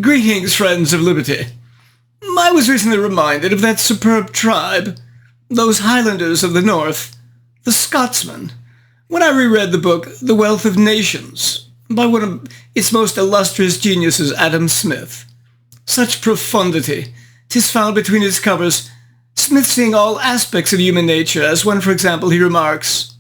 Greetings, friends of liberty. I was recently reminded of that superb tribe, those Highlanders of the North, the Scotsmen, when I reread the book The Wealth of Nations by one of its most illustrious geniuses, Adam Smith. Such profundity 'tis found between its covers, Smith seeing all aspects of human nature, as when, for example, he remarks,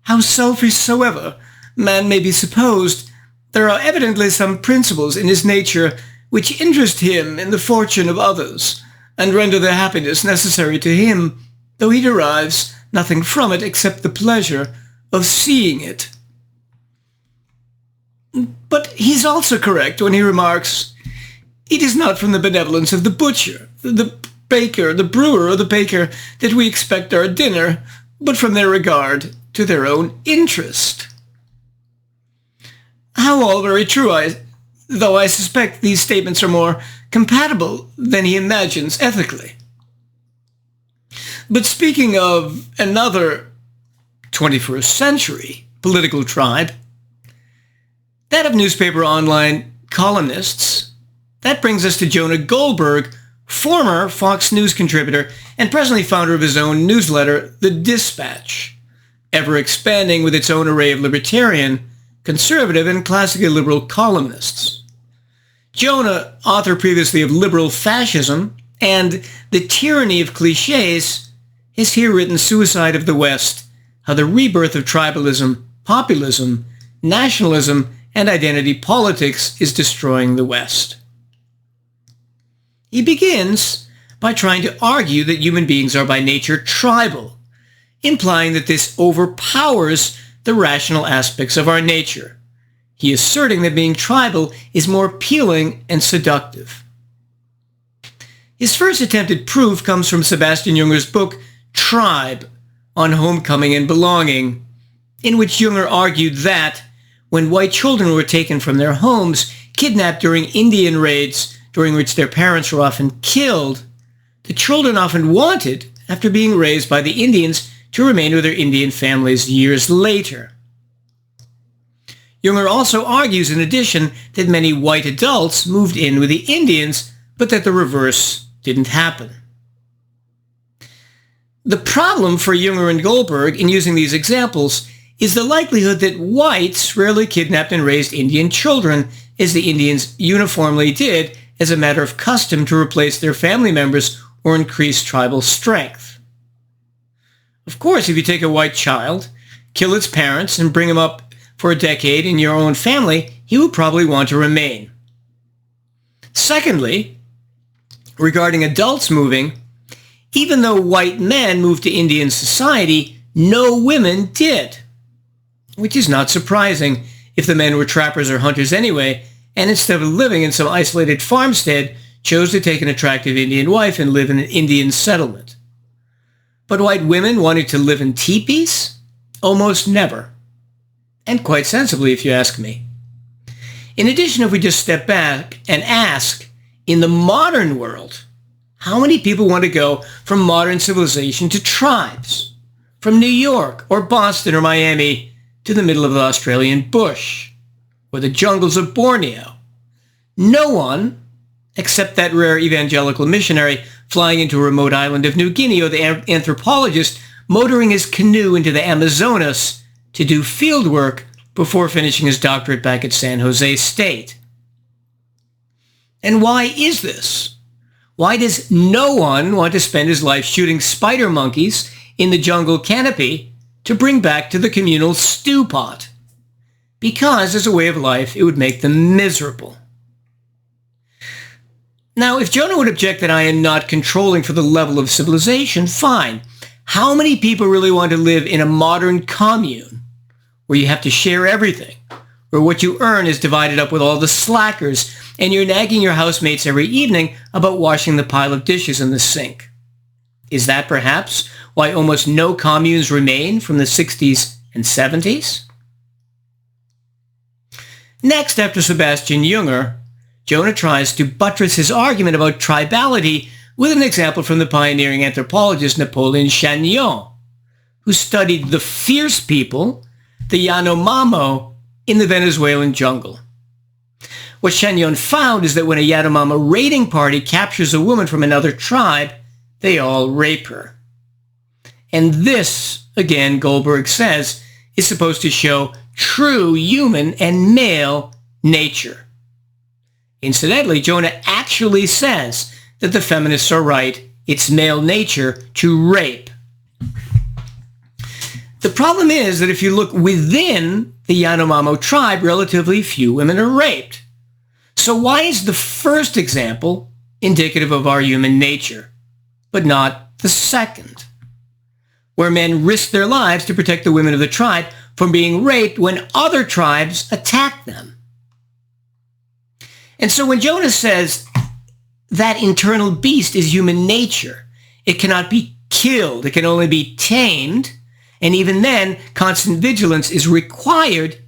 "How selfish soever man may be supposed, there are evidently some principles in his nature which interest him in the fortune of others, and render their happiness necessary to him, though he derives nothing from it except the pleasure of seeing it." But he's also correct when he remarks, "It is not from the benevolence of the butcher, the baker, the brewer, or the baker that we expect our dinner, but from their regard to their own interest." How all very true, though I suspect these statements are more compatible than he imagines ethically. But speaking of another 21st century political tribe, that of newspaper online columnists, that brings us to Jonah Goldberg, former Fox News contributor and presently founder of his own newsletter, The Dispatch, ever expanding with its own array of libertarian, conservative, and classically liberal columnists. Jonah, author previously of Liberal Fascism and The Tyranny of Clichés, has here written Suicide of the West, How the Rebirth of Tribalism, Populism, Nationalism, and Identity Politics is Destroying the West. He begins by trying to argue that human beings are by nature tribal, implying that this overpowers the rational aspects of our nature. He is asserting that being tribal is more appealing and seductive. His first attempted proof comes from Sebastian Junger's book, Tribe, on Homecoming and Belonging, in which Junger argued that when white children were taken from their homes, kidnapped during Indian raids, during which their parents were often killed, the children often wanted, after being raised by the Indians, to remain with their Indian families years later. Junger also argues, in addition, that many white adults moved in with the Indians, but that the reverse didn't happen. The problem for Junger and Goldberg in using these examples is the likelihood that whites rarely kidnapped and raised Indian children, as the Indians uniformly did, as a matter of custom to replace their family members or increase tribal strength. Of course, if you take a white child, kill its parents, and bring him up for a decade in your own family, he will probably want to remain. Secondly, regarding adults moving, even though white men moved to Indian society, no women did, which is not surprising if the men were trappers or hunters anyway, and instead of living in some isolated farmstead, chose to take an attractive Indian wife and live in an Indian settlement. But white women wanting to live in teepees? Almost never. And quite sensibly, if you ask me. In addition, if we just step back and ask, in the modern world, how many people want to go from modern civilization to tribes? From New York or Boston or Miami to the middle of the Australian bush or the jungles of Borneo? No one, except that rare evangelical missionary flying into a remote island of New Guinea, or the anthropologist motoring his canoe into the Amazonas to do field work before finishing his doctorate back at San Jose State. And why is this? Why does no one want to spend his life shooting spider monkeys in the jungle canopy to bring back to the communal stew pot? Because as a way of life, it would make them miserable. Now, if Jonah would object that I am not controlling for the level of civilization, fine. How many people really want to live in a modern commune where you have to share everything, where what you earn is divided up with all the slackers, and you're nagging your housemates every evening about washing the pile of dishes in the sink? Is that perhaps why almost no communes remain from the 60s and 70s? Next, after Sebastian Junger, Jonah tries to buttress his argument about tribality with an example from the pioneering anthropologist Napoleon Chagnon, who studied the fierce people, the Yanomamo, in the Venezuelan jungle. What Shenyon found is that when a Yanomamo raiding party captures a woman from another tribe, they all rape her. And this, again, Goldberg says, is supposed to show true human and male nature. Incidentally, Jonah actually says that the feminists are right. It's male nature to rape. The problem is that if you look within the Yanomamo tribe, relatively few women are raped. So why is the first example indicative of our human nature, but not the second, where men risk their lives to protect the women of the tribe from being raped when other tribes attack them? And so when Jonah says that internal beast is human nature, it cannot be killed, it can only be tamed, and even then, constant vigilance is required.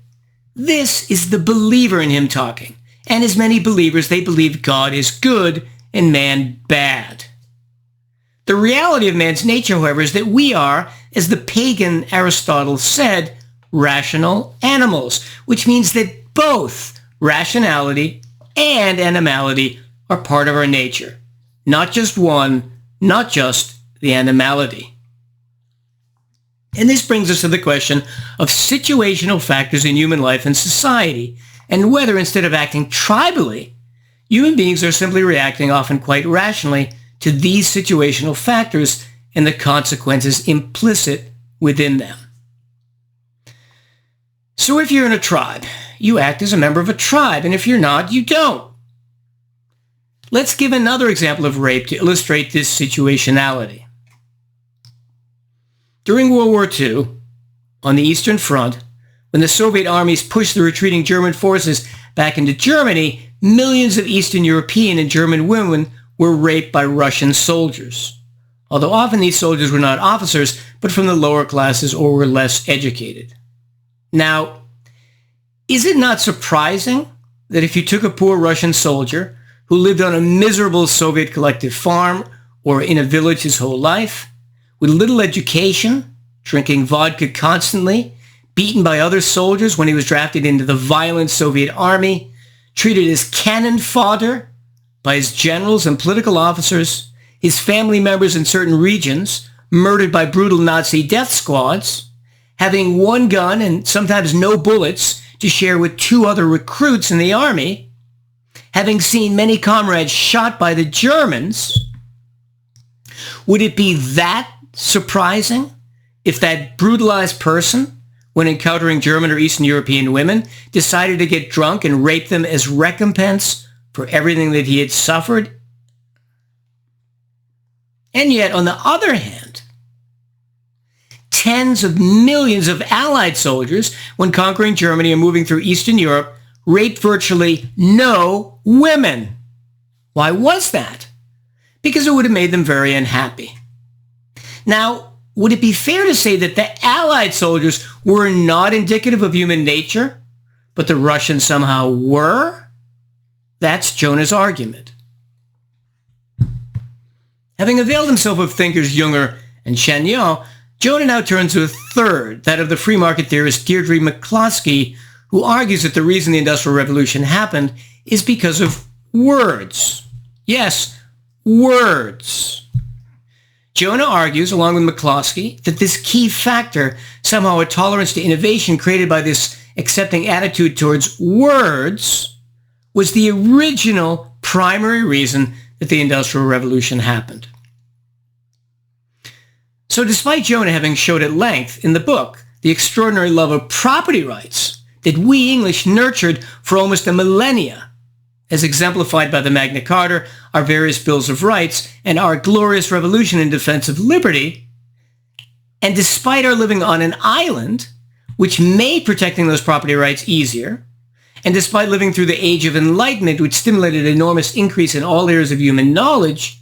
This is the believer in him talking. And as many believers, they believe God is good and man bad. The reality of man's nature, however, is that we are, as the pagan Aristotle said, rational animals, which means that both rationality and animality are part of our nature. Not just one, not just the animality. And this brings us to the question of situational factors in human life and society, and whether instead of acting tribally, human beings are simply reacting often quite rationally to these situational factors and the consequences implicit within them. So if you're in a tribe, you act as a member of a tribe, and if you're not, you don't. Let's give another example of rape to illustrate this situationality. During World War II, on the Eastern Front, when the Soviet armies pushed the retreating German forces back into Germany, millions of Eastern European and German women were raped by Russian soldiers. Although often these soldiers were not officers, but from the lower classes or were less educated. Now, is it not surprising that if you took a poor Russian soldier who lived on a miserable Soviet collective farm or in a village his whole life, with little education, drinking vodka constantly, beaten by other soldiers when he was drafted into the violent Soviet army, treated as cannon fodder by his generals and political officers, his family members in certain regions, murdered by brutal Nazi death squads, having one gun and sometimes no bullets to share with two other recruits in the army, having seen many comrades shot by the Germans, would it be that surprising if that brutalized person, when encountering German or Eastern European women, decided to get drunk and rape them as recompense for everything that he had suffered? And yet, on the other hand, tens of millions of Allied soldiers, when conquering Germany and moving through Eastern Europe, raped virtually no women. Why was that? Because it would have made them very unhappy. Now, would it be fair to say that the Allied soldiers were not indicative of human nature, but the Russians somehow were? That's Jonah's argument. Having availed himself of thinkers Junger and Shenyon, Jonah now turns to a third, that of the free market theorist Deidre McCloskey, who argues that the reason the Industrial Revolution happened is because of words. Yes, words. Jonah argues, along with McCloskey, that this key factor, somehow a tolerance to innovation created by this accepting attitude towards words, was the original primary reason that the Industrial Revolution happened. So despite Jonah having showed at length in the book the extraordinary love of property rights that we English nurtured for almost a millennia, as exemplified by the Magna Carta, our various Bills of Rights, and our glorious revolution in defense of liberty, and despite our living on an island, which made protecting those property rights easier, and despite living through the Age of Enlightenment, which stimulated an enormous increase in all areas of human knowledge,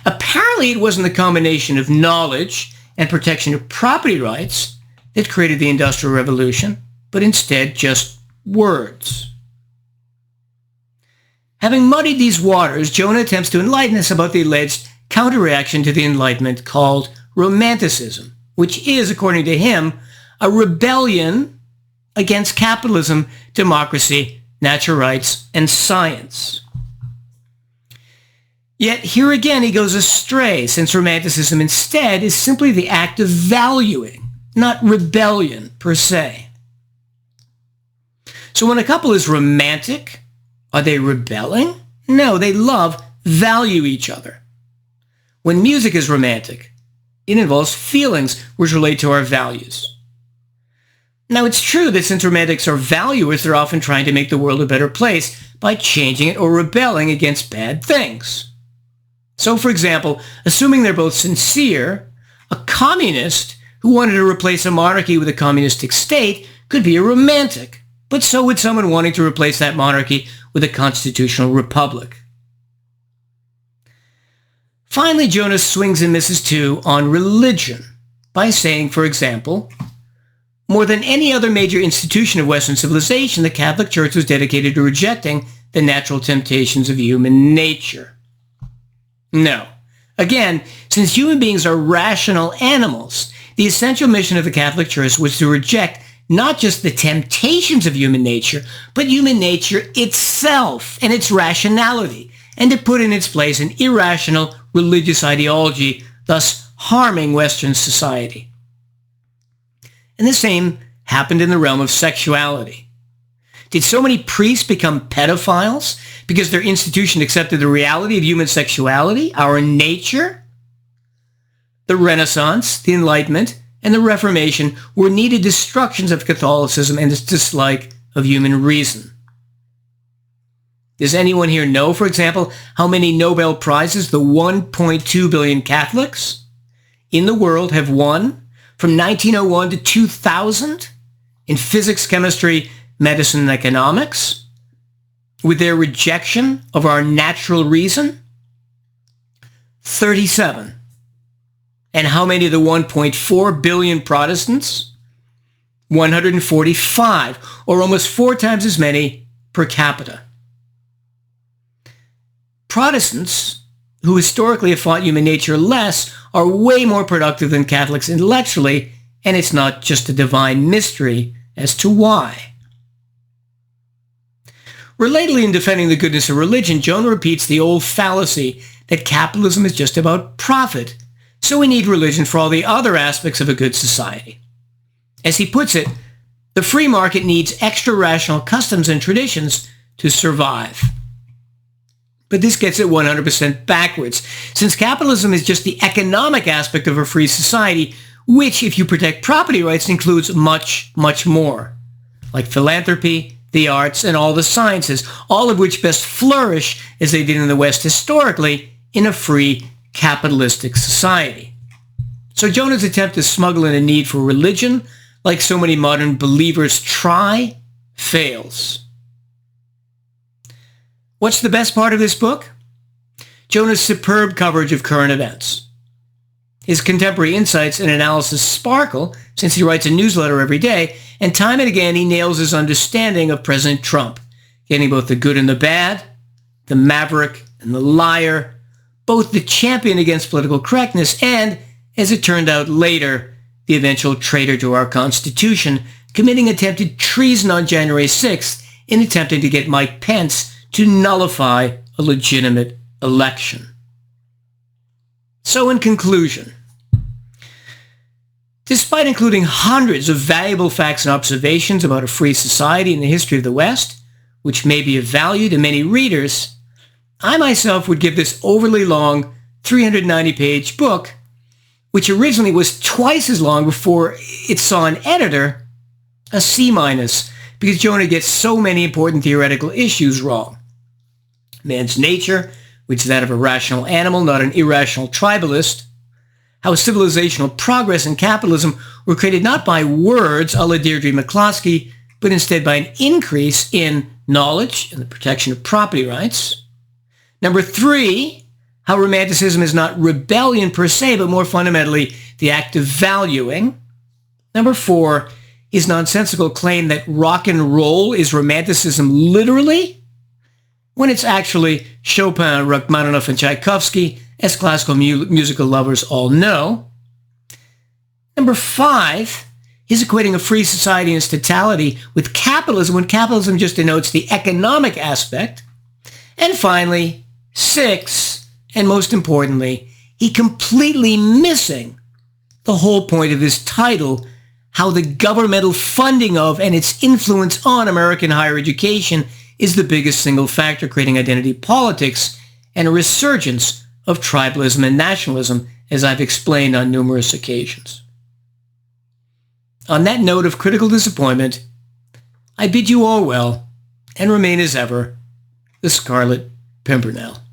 apparently it wasn't the combination of knowledge and protection of property rights that created the Industrial Revolution, but instead just words. Having muddied these waters, Jonah attempts to enlighten us about the alleged counter-reaction to the Enlightenment called Romanticism, which is, according to him, a rebellion against capitalism, democracy, natural rights, and science. Yet here again he goes astray, since Romanticism instead is simply the act of valuing, not rebellion per se. So when a couple is romantic, are they rebelling? No, they value each other. When music is romantic, it involves feelings which relate to our values. Now, it's true that since romantics are valuers, they're often trying to make the world a better place by changing it or rebelling against bad things. So, for example, assuming they're both sincere, a communist who wanted to replace a monarchy with a communistic state could be a romantic, but so would someone wanting to replace that monarchy with a constitutional republic. Finally, Jonah swings and misses too on religion by saying, for example, more than any other major institution of Western civilization, the Catholic Church was dedicated to rejecting the natural temptations of human nature. No. Again, since human beings are rational animals, the essential mission of the Catholic Church was to reject not just the temptations of human nature, but human nature itself and its rationality, and to put in its place an irrational religious ideology, thus harming Western society. And the same happened in the realm of sexuality. Did so many priests become pedophiles because their institution accepted the reality of human sexuality, our nature? The Renaissance, the Enlightenment, and the Reformation were needed destructions of Catholicism and its dislike of human reason. Does anyone here know, for example, how many Nobel Prizes the 1.2 billion Catholics in the world have won from 1901 to 2000 in physics, chemistry, medicine, and economics with their rejection of our natural reason? 37. And how many of the 1.4 billion Protestants? 145, or almost 4 times as many per capita. Protestants, who historically have fought human nature less, are way more productive than Catholics intellectually, and it's not just a divine mystery as to why. Relatedly, in defending the goodness of religion, Jonah repeats the old fallacy that capitalism is just about profit, so we need religion for all the other aspects of a good society. As he puts it, the free market needs extra-rational customs and traditions to survive. But this gets it 100% backwards, since capitalism is just the economic aspect of a free society, which, if you protect property rights, includes much, much more, like philanthropy, the arts, and all the sciences, all of which best flourish, as they did in the West historically, in a free capitalistic society. So Jonah's attempt to smuggle in a need for religion, like so many modern believers try, fails. What's the best part of this book? Jonah's superb coverage of current events. His contemporary insights and analysis sparkle, since he writes a newsletter every day, and time and again he nails his understanding of President Trump, getting both the good and the bad, the maverick and the liar, both the champion against political correctness and, as it turned out later, the eventual traitor to our Constitution, committing attempted treason on January 6th in attempting to get Mike Pence to nullify a legitimate election. So in conclusion, despite including hundreds of valuable facts and observations about a free society in the history of the West, which may be of value to many readers, I myself would give this overly long 390-page book, which originally was twice as long before it saw an editor, a C-, because Jonah gets so many important theoretical issues wrong. Man's nature, which is that of a rational animal, not an irrational tribalist. How civilizational progress and capitalism were created not by words a la Deidre McCloskey, but instead by an increase in knowledge and the protection of property rights. Number 3, how Romanticism is not rebellion per se, but more fundamentally the act of valuing. Number 4, his nonsensical claim that rock and roll is Romanticism literally, when it's actually Chopin, Rachmaninoff, and Tchaikovsky, as classical musical lovers all know. Number 5, He's equating a free society in its totality with capitalism when capitalism just denotes the economic aspect. And finally, 6, and most importantly, he completely missing the whole point of his title, how the governmental funding of and its influence on American higher education is the biggest single factor creating identity politics and a resurgence of tribalism and nationalism, as I've explained on numerous occasions. On that note of critical disappointment, I bid you all well and remain as ever, the Scarlet Pimpernel.